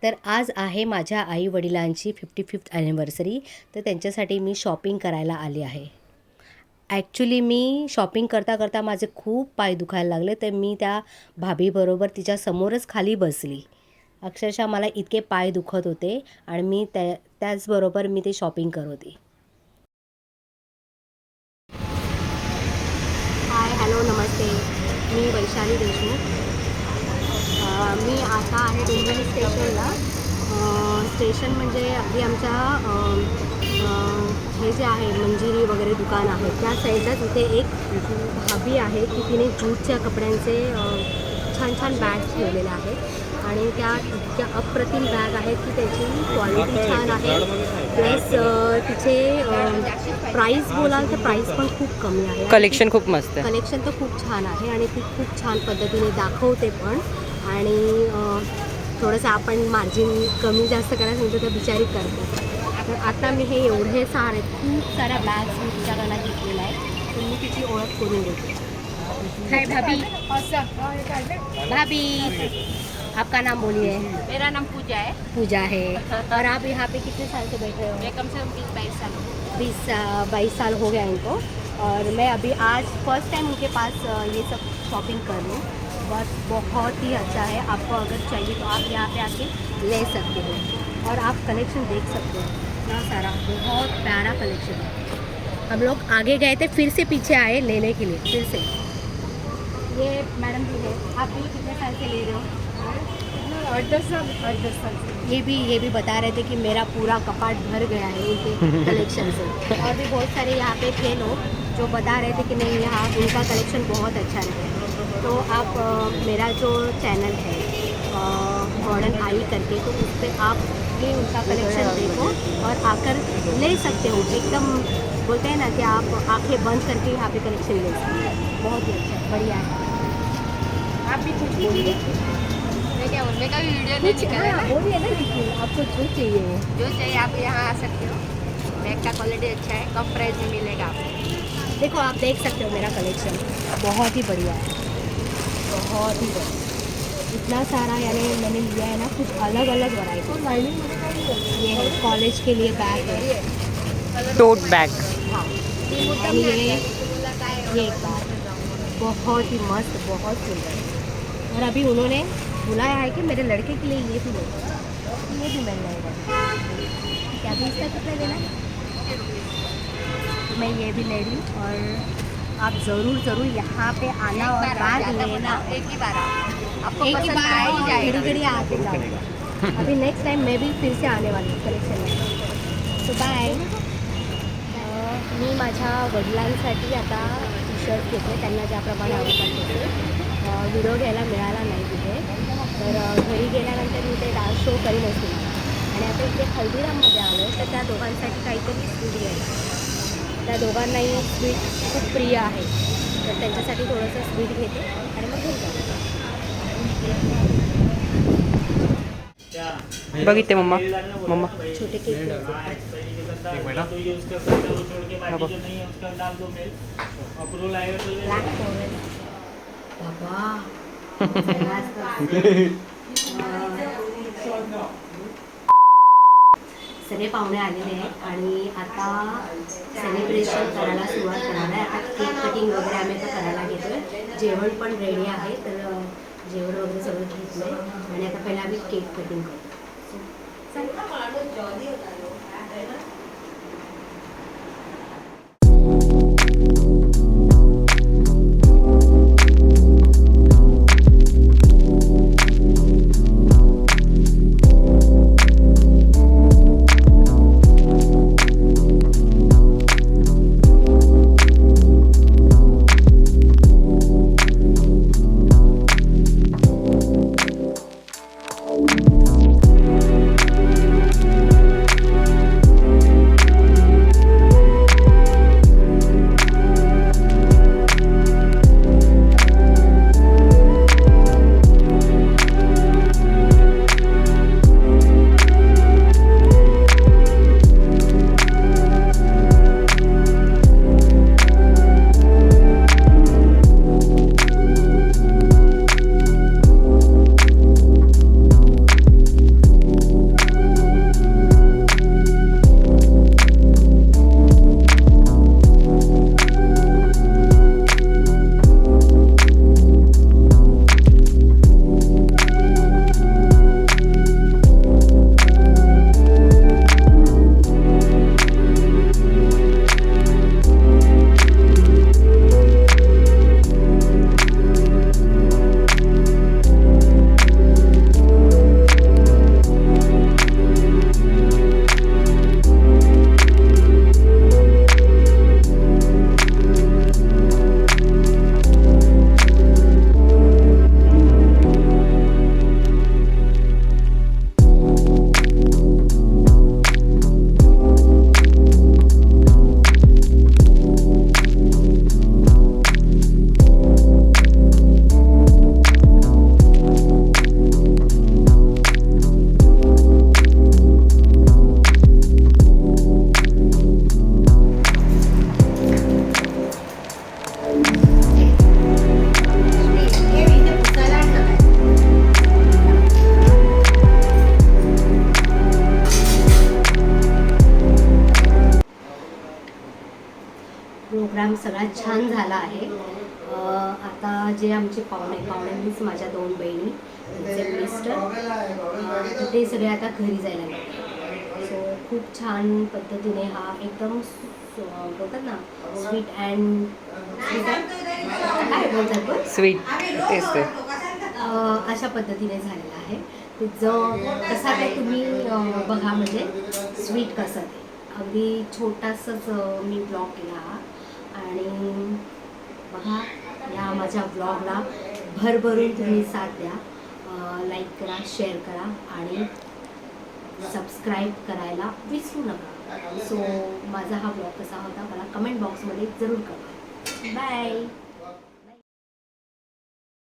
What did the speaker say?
तर आज आहे माझ्या आई-वडिलांची 55th ॲनिव्हर्सरी, तर त्यांच्यासाठी मी शॉपिंग करायला आली आहे. ॲक्च्युली मी शॉपिंग करता माझे खूप पाय दुखायला लागले, तर मी त्या भाभीबरोबर तिच्यासमोरच खाली बसली. अक्षरशः मला इतके पाय दुखत होते आणि मी त्याचबरोबर मी ते शॉपिंग करत होती. हाय, हॅलो, नमस्ते. मी वैशाली देशमुख. मी आता आहे डोंबिवली स्टेशनला. स्टेशन म्हणजे अगदी आमच्या हे जे आहे मंजिरी वगैरे दुकान आहे त्या साईडलाच इथे एक भाभी आहे की तिने जूटच्या कपड्यांचे छान छान बॅग्स ठेवलेले आहेत आणि त्या इतक्या अप्रतिम बॅग आहेत की त्याची क्वालिटी छान आहे. प्लस तिचे प्राईस बोलाल तर प्राईस पण खूप कमी आहे. कलेक्शन खूप मस्त आहे. कलेक्शन तर खूप छान आहे आणि ती खूप छान पद्धतीने दाखवते पण. आणि थोडंसं आपण मार्जिन कमी जास्त करायला सांगतो तर बिचारी करते. तर आता मी हे एवढे खूप साऱ्या बॅग्स मी तिच्याकडनं घेतलेल्या आहे, तर मी तिची ओळख करून देते. हाय भाभी. भाभी, आपका नाम बोलिए. मेरा नाम पूजा है। पूजा है. और आप यहाँ पे कितने साल से बैठे हो? मैं कम से कम 20-22 साल हो 22 साल हो गया इनको. और मैं अभी आज फर्स्ट टाइम उनके पास ये सब शॉपिंग कर रही हूँ. बस बहुत ही अच्छा है. आपको अगर चाहिए तो आप यहाँ पे आके ले सकते हो और आप कलेक्शन देख सकते हो. इतना सारा बहुत प्यारा कलेक्शन है. हम लोग आगे गए थे, फिर से पीछे आए लेने के लिए फिर से. ये मैडम जी है, आप भी कितने साल से ले रहे हो? 8-10 साल से। ये भी बता रहे थे कि मेरा पूरा कपाट भर गया है उनके कलेक्शन से. और भी बहुत सारे यहाँ पे थे लोग जो बता रहे थे कि नहीं, यहाँ उनका कलेक्शन बहुत अच्छा है. तो आप मेरा जो चैनल है मॉडर्न आई करके, तो उस पर आप भी उनका कलेक्शन देखो और आकर ले सकते हो. एकदम बोलते हैं ना कि आप आंखें बंद करके यहाँ पे कलेक्शन ले सकते हैं. बहुत ही अच्छा, बढ़िया है. आप भी कुछ बोलिए। मैं क्या बोलूँ, मैं कभी वीडियो नहीं निकाला ना। बोलिए ना, लेकिन आपको जो चाहिए वो. जो चाहिए आप यहाँ आ सकते हो। बैग का क्वालिटी अच्छा है, कम प्राइस में मिलेगा आपको। देखो, आप देख सकते हो मेरा कलेक्शन बहुत ही बढ़िया है, बहुत ही बढ़िया. इतना सारा यानी मैंने लिया है ना, कुछ अलग अलग वैरायटी. ये है कॉलेज के लिए बैग है. टोट बॅग. हाँ. आणि ये एक बैग बहुत ही मस्त, बहुत सुंदर. और अभी उन्होंने बुलाया है कि मेरे लड़के के लिए ये भी लेना, ये भी मिल जाएगा. क्या भी इसका कितना लेना है? मैं ये भी ले रही हूँ. और आप ज़रूर यहाँ पे आना और बैग लेना. एक ही बार आओ। आपको एक ही पसंद बार आ ही जाएगा। घड़ी आके जाऊँगा. अभी नेक्स्ट टाइम मैं भी फिर से आने वाली हूँ कलेक्शन में. तो बाय. मी माझ्या वडिलांसाठी आता टी शर्ट घेते, त्यांना ज्याप्रमाणे आवडतात तसे. व्हिडिओ घ्यायला मिळाला नाही तिथे, तर घरी गेल्यानंतर मी ते डान्स शो करीन असते. आणि आता इथे हल्दीराममध्ये आलो आहे, तर त्या दोघांसाठी काहीतरी स्वीट घ्यायचं. त्या दोघांनाही स्वीट खूप प्रिय आहे, तर त्यांच्यासाठी थोडंसं स्वीट घेते आणि मग घरी जाते. बघिते मम्मा. मम्मा छोटे केक घ्यायचे. Black forest. बाबा, सगळे पाहुणे आलेले आहेत आणि आता सेलिब्रेशन करायला सुरुवात करणार आहे. आता केक कटिंग वगैरे आम्ही आता करायला घेतोय. जेवण पण रेडी आहे, तर जेवण वगैरे सगळं घेतलं आणि आता पहिला आम्ही केक कटिंग करतो. सगळा छान झाला आहे. आता जे आमचे पाहुणे मीच माझ्या 2 बहिणी त्यांचे मिस्टर ते सगळे आता घरी जायला लागले. सो खूप छान पद्धतीने हा एकदम बोलतात ना स्वीट अँड काय बोलतात स्वीट तेच ते. अशा पद्धतीने झालेला आहे. जो कसा काय तुम्ही बघा म्हणजे स्वीट कसं ते अगदी छोटासाच मी ब्लॉग केला हा. आणि बघा या माझ्या ब्लॉगला भरभरून तुम्ही साथ द्या. लाईक करा, शेअर करा आणि सबस्क्राईब करायला विसरू नका. सो माझा हा ब्लॉग कसा होता मला कमेंट बॉक्समध्ये जरूर कळवा. बाय.